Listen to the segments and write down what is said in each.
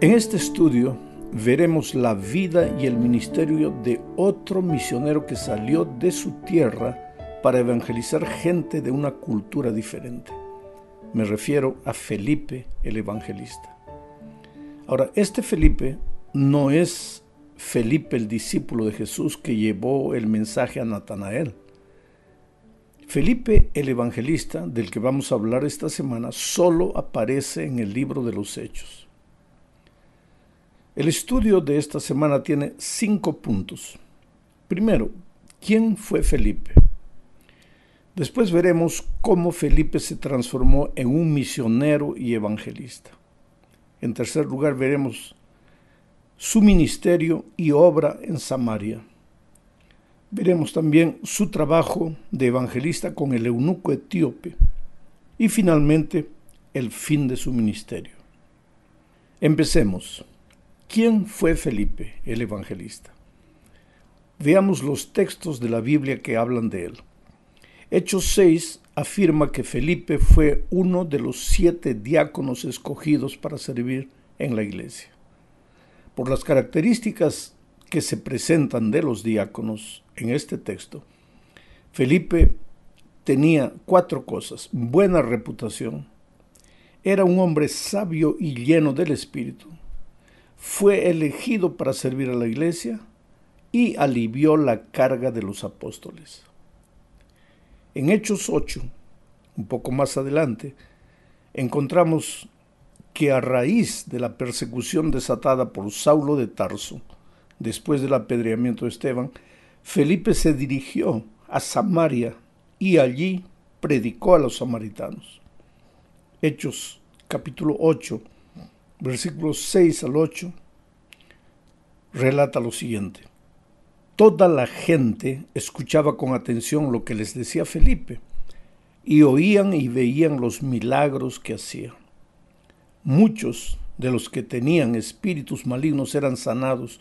En este estudio veremos la vida y el ministerio de otro misionero que salió de su tierra para evangelizar gente de una cultura diferente. Me refiero a Felipe el evangelista. Ahora, este Felipe no es Felipe el discípulo de Jesús que llevó el mensaje a Natanael. Felipe el evangelista, del que vamos a hablar esta semana, solo aparece en el libro de los Hechos. El estudio de esta semana tiene 5 puntos. Primero, ¿quién fue Felipe? Después veremos cómo Felipe se transformó en un misionero y evangelista. En tercer lugar, veremos su ministerio y obra en Samaria. Veremos también su trabajo de evangelista con el eunuco etíope. Y finalmente, el fin de su ministerio. Empecemos. ¿Quién fue Felipe el evangelista? Veamos los textos de la Biblia que hablan de él. Hechos 6 afirma que Felipe fue uno de los 7 diáconos escogidos para servir en la iglesia. Por las características que se presentan de los diáconos en este texto, Felipe tenía 4 cosas: buena reputación, era un hombre sabio y lleno del Espíritu, fue elegido para servir a la iglesia y alivió la carga de los apóstoles. En Hechos 8, un poco más adelante, encontramos que a raíz de la persecución desatada por Saulo de Tarso, después del apedreamiento de Esteban, Felipe se dirigió a Samaria y allí predicó a los samaritanos. Hechos capítulo 8, versículos 6 al 8, relata lo siguiente. Toda la gente escuchaba con atención lo que les decía Felipe, y oían y veían los milagros que hacía. Muchos de los que tenían espíritus malignos eran sanados,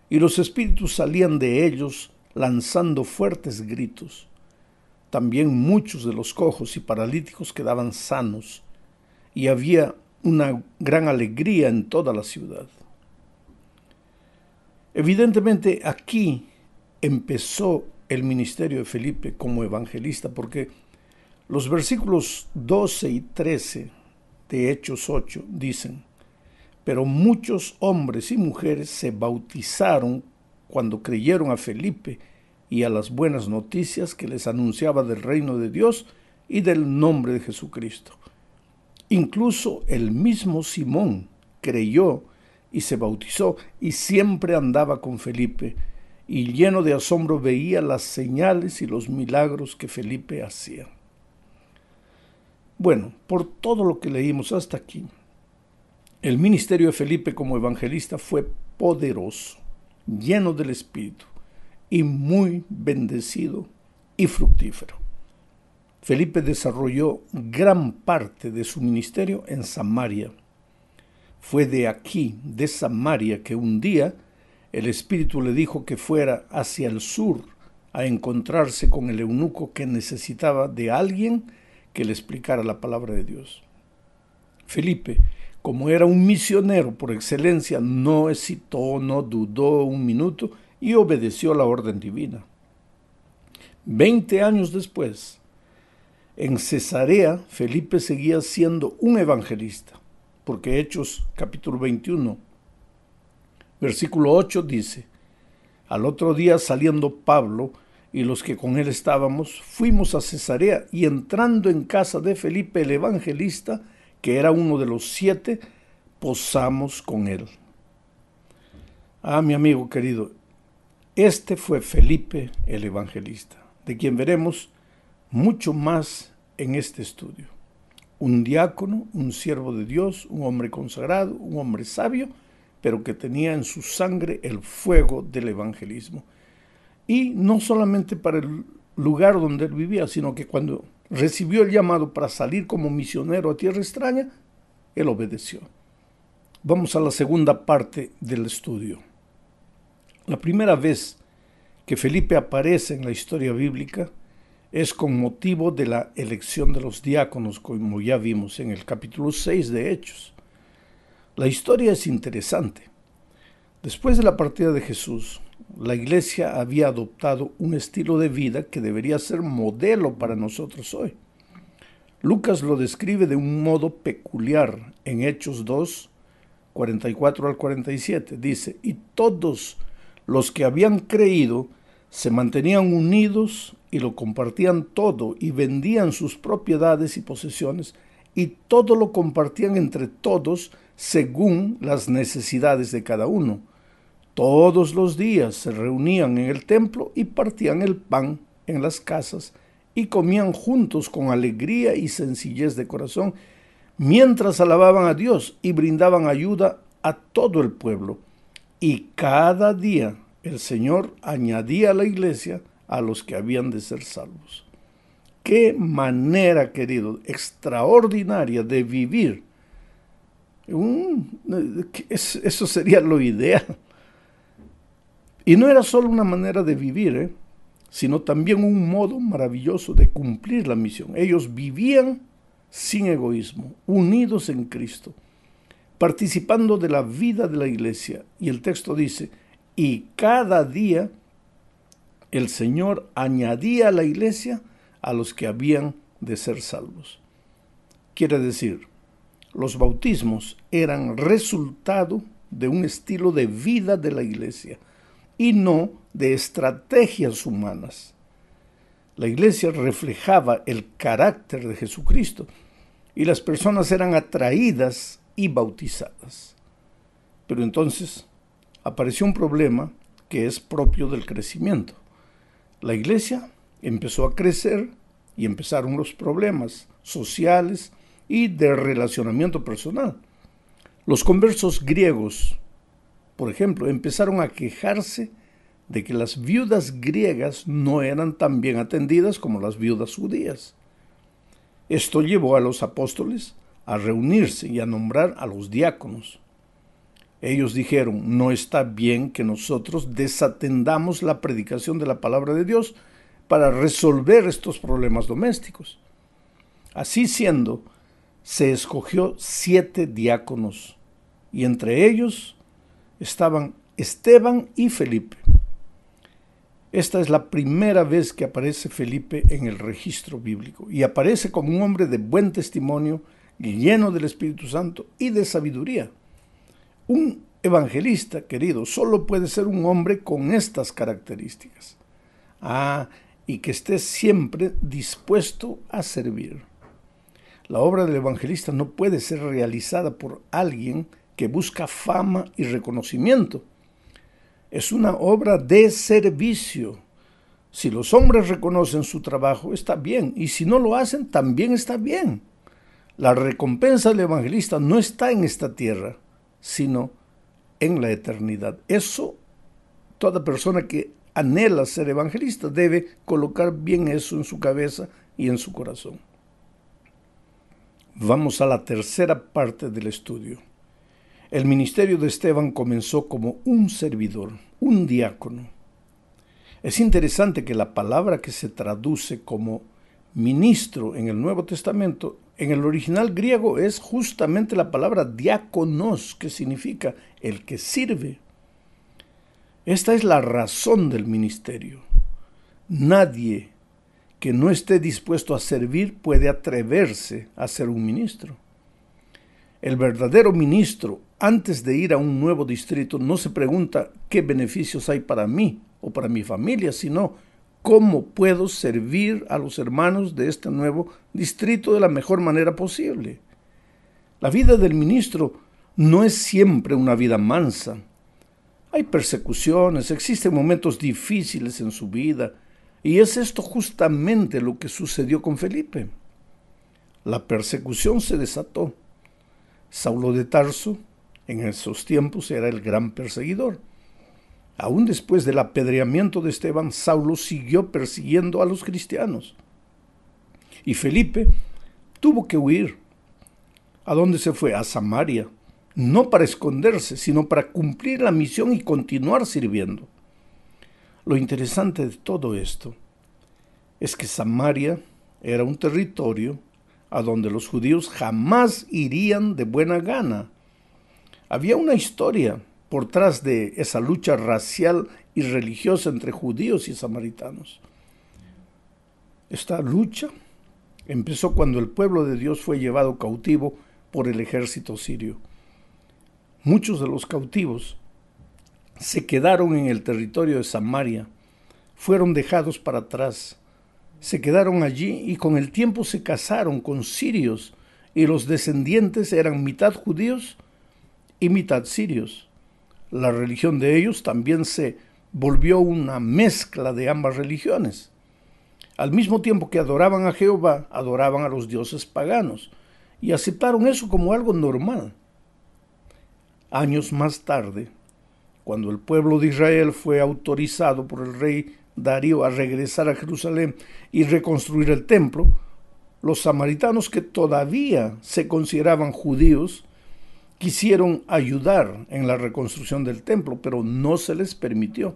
y los espíritus salían de ellos lanzando fuertes gritos. También muchos de los cojos y paralíticos quedaban sanos, y había una gran alegría en toda la ciudad. Evidentemente aquí empezó el ministerio de Felipe como evangelista, porque los versículos 12 y 13 de Hechos 8 dicen: pero muchos hombres y mujeres se bautizaron cuando creyeron a Felipe y a las buenas noticias que les anunciaba del reino de Dios y del nombre de Jesucristo. Incluso el mismo Simón creyó y se bautizó, y siempre andaba con Felipe, y lleno de asombro veía las señales y los milagros que Felipe hacía. Bueno, por todo lo que leímos hasta aquí, el ministerio de Felipe como evangelista fue poderoso, lleno del Espíritu, y muy bendecido y fructífero. Felipe desarrolló gran parte de su ministerio en Samaria. Fue de aquí, de Samaria, que un día el Espíritu le dijo que fuera hacia el sur a encontrarse con el eunuco que necesitaba de alguien que le explicara la palabra de Dios. Felipe, como era un misionero por excelencia, no hesitó, no dudó un minuto y obedeció la orden divina. 20 años después, en Cesarea, Felipe seguía siendo un evangelista, porque Hechos capítulo 21, versículo 8 dice: al otro día, saliendo Pablo y los que con él estábamos, fuimos a Cesarea, y entrando en casa de Felipe el evangelista, que era uno de los 7, posamos con él. Mi amigo querido, este fue Felipe el evangelista, de quien veremos mucho más en este estudio. Un diácono, un siervo de Dios, un hombre consagrado, un hombre sabio, pero que tenía en su sangre el fuego del evangelismo. Y no solamente para el lugar donde él vivía, sino que cuando recibió el llamado para salir como misionero a tierra extraña, él obedeció. Vamos a la segunda parte del estudio. La primera vez que Felipe aparece en la historia bíblica es con motivo de la elección de los diáconos, como ya vimos en el capítulo 6 de Hechos. La historia es interesante. Después de la partida de Jesús, la iglesia había adoptado un estilo de vida que debería ser modelo para nosotros hoy. Lucas lo describe de un modo peculiar en Hechos 2, 44 al 47. Dice, y todos los que habían creído se mantenían unidos y lo compartían todo y vendían sus propiedades y posesiones y todo lo compartían entre todos según las necesidades de cada uno. Todos los días se reunían en el templo y partían el pan en las casas y comían juntos con alegría y sencillez de corazón, mientras alababan a Dios y brindaban ayuda a todo el pueblo. Y cada día el Señor añadía a la iglesia a los que habían de ser salvos. Qué manera, querido, extraordinaria de vivir. Eso sería lo ideal. Y no era solo una manera de vivir, sino también un modo maravilloso de cumplir la misión. Ellos vivían sin egoísmo, unidos en Cristo, participando de la vida de la iglesia. Y el texto dice, y cada día el Señor añadía a la iglesia a los que habían de ser salvos. Quiere decir, los bautismos eran resultado de un estilo de vida de la iglesia y no de estrategias humanas. La iglesia reflejaba el carácter de Jesucristo y las personas eran atraídas y bautizadas. Pero entonces apareció un problema que es propio del crecimiento. La iglesia empezó a crecer y empezaron los problemas sociales y de relacionamiento personal. Los conversos griegos, por ejemplo, empezaron a quejarse de que las viudas griegas no eran tan bien atendidas como las viudas judías. Esto llevó a los apóstoles a reunirse y a nombrar a los diáconos. Ellos dijeron, no está bien que nosotros desatendamos la predicación de la palabra de Dios para resolver estos problemas domésticos. Así siendo, se escogió 7 diáconos, y entre ellos estaban Esteban y Felipe. Esta es la primera vez que aparece Felipe en el registro bíblico, y aparece como un hombre de buen testimonio, lleno del Espíritu Santo y de sabiduría. Un evangelista, querido, solo puede ser un hombre con estas características. Y que esté siempre dispuesto a servir. La obra del evangelista no puede ser realizada por alguien que busca fama y reconocimiento. Es una obra de servicio. Si los hombres reconocen su trabajo, está bien, y si no lo hacen, también está bien. La recompensa del evangelista no está en esta tierra, sino en la eternidad. Eso, toda persona que anhela ser evangelista debe colocar bien eso en su cabeza y en su corazón. Vamos a la tercera parte del estudio. El ministerio de Esteban comenzó como un servidor, un diácono. Es interesante que la palabra que se traduce como ministro en el Nuevo Testamento, en el original griego es justamente la palabra diáconos, que significa el que sirve. Esta es la razón del ministerio. Nadie que no esté dispuesto a servir puede atreverse a ser un ministro. El verdadero ministro, antes de ir a un nuevo distrito, no se pregunta qué beneficios hay para mí o para mi familia, sino cómo puedo servir a los hermanos de este nuevo distrito de la mejor manera posible. La vida del ministro no es siempre una vida mansa. Hay persecuciones, existen momentos difíciles en su vida, y es esto justamente lo que sucedió con Felipe. La persecución se desató. Saulo de Tarso, en esos tiempos, era el gran perseguidor. Aún después del apedreamiento de Esteban, Saulo siguió persiguiendo a los cristianos. Y Felipe tuvo que huir. ¿A dónde se fue? A Samaria. No para esconderse, sino para cumplir la misión y continuar sirviendo. Lo interesante de todo esto es que Samaria era un territorio a donde los judíos jamás irían de buena gana. Había una historia por tras de esa lucha racial y religiosa entre judíos y samaritanos. Esta lucha empezó cuando el pueblo de Dios fue llevado cautivo por el ejército sirio. Muchos de los cautivos se quedaron en el territorio de Samaria, fueron dejados para atrás, se quedaron allí y con el tiempo se casaron con sirios y los descendientes eran mitad judíos y mitad sirios. La religión de ellos también se volvió una mezcla de ambas religiones. Al mismo tiempo que adoraban a Jehová, adoraban a los dioses paganos y aceptaron eso como algo normal. Años más tarde, cuando el pueblo de Israel fue autorizado por el rey Darío a regresar a Jerusalén y reconstruir el templo, los samaritanos, que todavía se consideraban judíos, quisieron ayudar en la reconstrucción del templo, pero no se les permitió.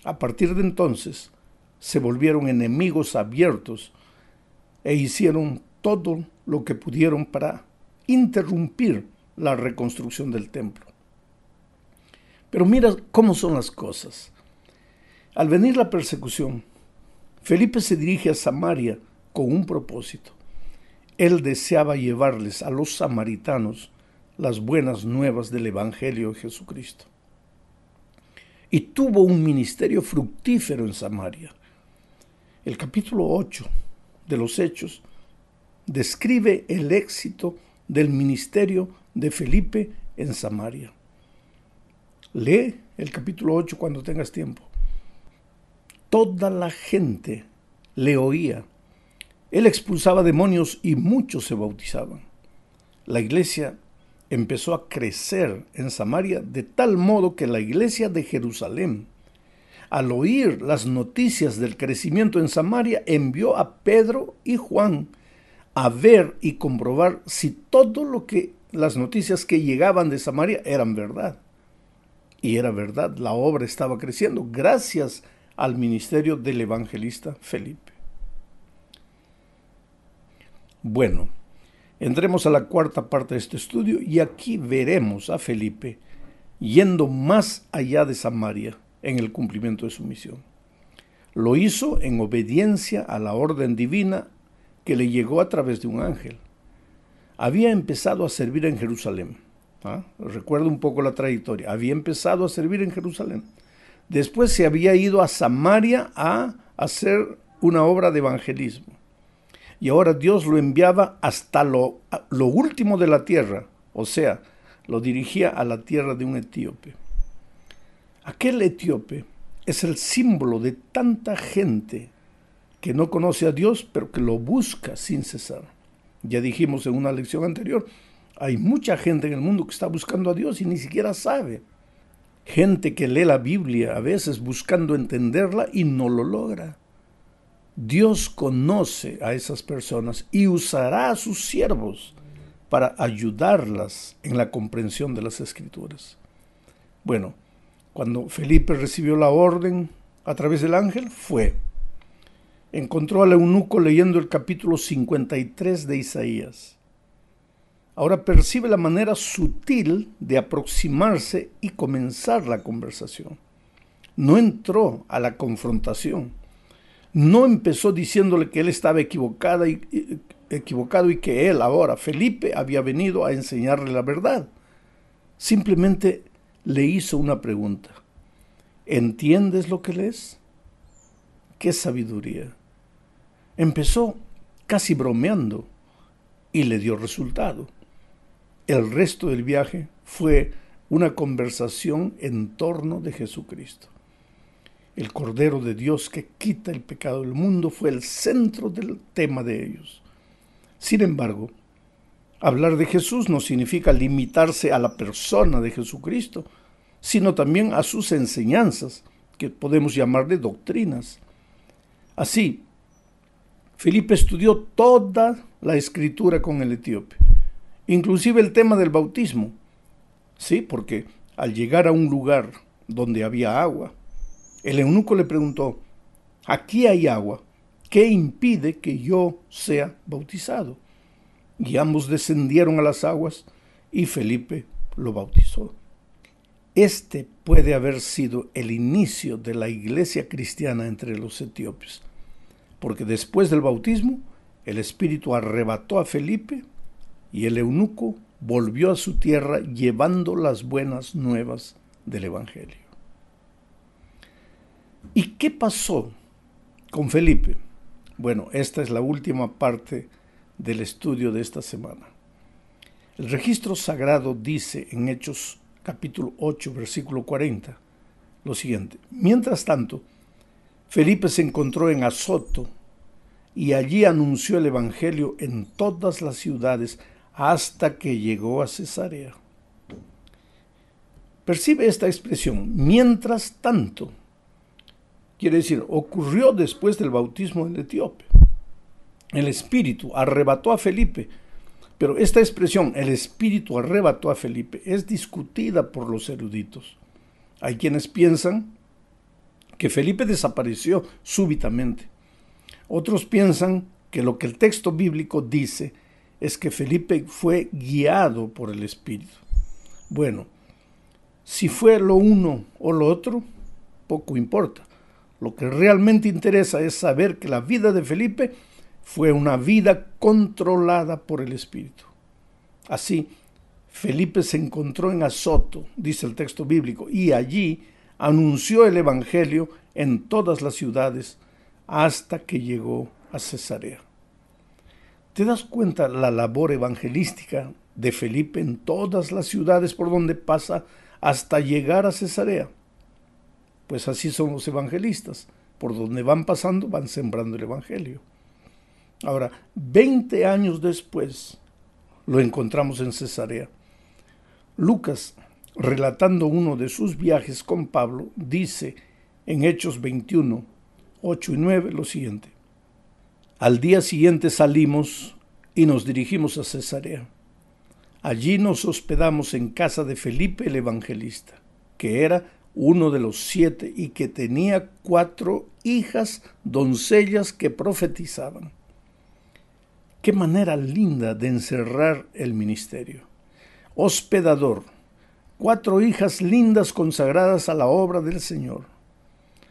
A partir de entonces, se volvieron enemigos abiertos e hicieron todo lo que pudieron para interrumpir la reconstrucción del templo. Pero mira cómo son las cosas. Al venir la persecución, Felipe se dirige a Samaria con un propósito. Él deseaba llevarles a los samaritanos las buenas nuevas del Evangelio de Jesucristo. Y tuvo un ministerio fructífero en Samaria. El capítulo 8 de los Hechos describe el éxito del ministerio de Felipe en Samaria. Lee el capítulo 8 cuando tengas tiempo. Toda la gente le oía. Él expulsaba demonios y muchos se bautizaban. La iglesia empezó a crecer en Samaria de tal modo que la iglesia de Jerusalén, al oír las noticias del crecimiento en Samaria, envió a Pedro y Juan a ver y comprobar si todo lo que las noticias que llegaban de Samaria eran verdad. Y era verdad, la obra estaba creciendo gracias al ministerio del evangelista Felipe. Bueno, entremos a la cuarta parte de este estudio y aquí veremos a Felipe yendo más allá de Samaria en el cumplimiento de su misión. Lo hizo en obediencia a la orden divina que le llegó a través de un ángel. Había empezado a servir en Jerusalén. Recuerda un poco la trayectoria. Había empezado a servir en Jerusalén. Después se había ido a Samaria a hacer una obra de evangelismo. Y ahora Dios lo enviaba hasta lo último de la tierra, o sea, lo dirigía a la tierra de un etíope. Aquel etíope es el símbolo de tanta gente que no conoce a Dios, pero que lo busca sin cesar. Ya dijimos en una lección anterior, hay mucha gente en el mundo que está buscando a Dios y ni siquiera sabe. Gente que lee la Biblia a veces buscando entenderla y no lo logra. Dios conoce a esas personas y usará a sus siervos para ayudarlas en la comprensión de las Escrituras. Bueno, cuando Felipe recibió la orden a través del ángel, encontró al eunuco leyendo el capítulo 53 de Isaías. Ahora percibe la manera sutil de aproximarse y comenzar la conversación. No entró a la confrontación. No empezó diciéndole que él estaba equivocado y que él ahora, Felipe, había venido a enseñarle la verdad. Simplemente le hizo una pregunta. ¿Entiendes lo que lees? ¡Qué sabiduría! Empezó casi bromeando y le dio resultado. El resto del viaje fue una conversación en torno de Jesucristo. El Cordero de Dios que quita el pecado del mundo fue el centro del tema de ellos. Sin embargo, hablar de Jesús no significa limitarse a la persona de Jesucristo, sino también a sus enseñanzas, que podemos llamarle doctrinas. Así, Felipe estudió toda la Escritura con el etíope, inclusive el tema del bautismo. Sí, porque al llegar a un lugar donde había agua, el eunuco le preguntó, aquí hay agua, ¿qué impide que yo sea bautizado? Y ambos descendieron a las aguas y Felipe lo bautizó. Este puede haber sido el inicio de la iglesia cristiana entre los etíopes, porque después del bautismo, el Espíritu arrebató a Felipe y el eunuco volvió a su tierra llevando las buenas nuevas del Evangelio. ¿Y qué pasó con Felipe? Bueno, esta es la última parte del estudio de esta semana. El registro sagrado dice en Hechos capítulo 8, versículo 40, lo siguiente: mientras tanto, Felipe se encontró en Azoto y allí anunció el Evangelio en todas las ciudades hasta que llegó a Cesarea. Percibe esta expresión, mientras tanto. Quiere decir, ocurrió después del bautismo del etíope. El Espíritu arrebató a Felipe, pero esta expresión, el Espíritu arrebató a Felipe, es discutida por los eruditos. Hay quienes piensan que Felipe desapareció súbitamente. Otros piensan que lo que el texto bíblico dice es que Felipe fue guiado por el Espíritu. Bueno, si fue lo uno o lo otro, poco importa. Lo que realmente interesa es saber que la vida de Felipe fue una vida controlada por el Espíritu. Así, Felipe se encontró en Azoto, dice el texto bíblico, y allí anunció el Evangelio en todas las ciudades hasta que llegó a Cesarea. ¿Te das cuenta la labor evangelística de Felipe en todas las ciudades por donde pasa hasta llegar a Cesarea? Pues así son los evangelistas. Por donde van pasando, van sembrando el Evangelio. Ahora, 20 años después, lo encontramos en Cesarea. Lucas, relatando uno de sus viajes con Pablo, dice en Hechos 21, 8 y 9 lo siguiente: al día siguiente salimos y nos dirigimos a Cesarea. Allí nos hospedamos en casa de Felipe el evangelista, que era uno de los 7 y que tenía 4 hijas doncellas que profetizaban. Qué manera linda de encerrar el ministerio. Hospedador, 4 hijas lindas consagradas a la obra del Señor.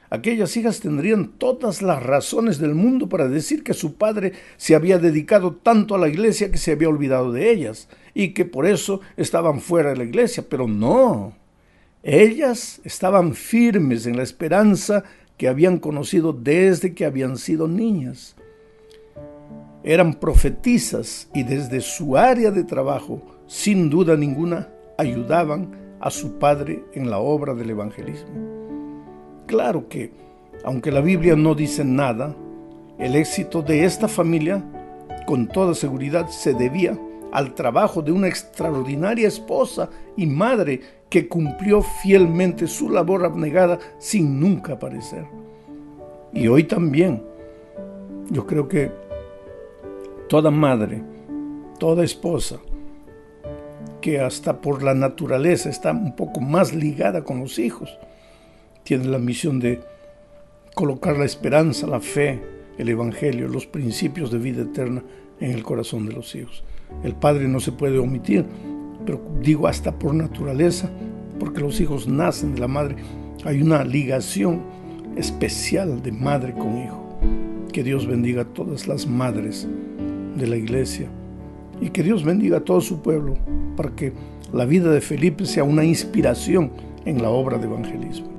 Aquellas hijas tendrían todas las razones del mundo para decir que su padre se había dedicado tanto a la iglesia que se había olvidado de ellas y que por eso estaban fuera de la iglesia, pero no. Ellas estaban firmes en la esperanza que habían conocido desde que habían sido niñas. Eran profetisas y desde su área de trabajo, sin duda ninguna, ayudaban a su padre en la obra del evangelismo. Claro que, aunque la Biblia no dice nada, el éxito de esta familia, con toda seguridad, se debía al trabajo de una extraordinaria esposa y madre que cumplió fielmente su labor abnegada sin nunca aparecer. Y hoy también, yo creo que toda madre, toda esposa, que hasta por la naturaleza está un poco más ligada con los hijos, tiene la misión de colocar la esperanza, la fe, el evangelio, los principios de vida eterna en el corazón de los hijos. El padre no se puede omitir, pero digo hasta por naturaleza, porque los hijos nacen de la madre. Hay una ligación especial de madre con hijo. Que Dios bendiga a todas las madres de la iglesia y que Dios bendiga a todo su pueblo para que la vida de Felipe sea una inspiración en la obra de evangelismo.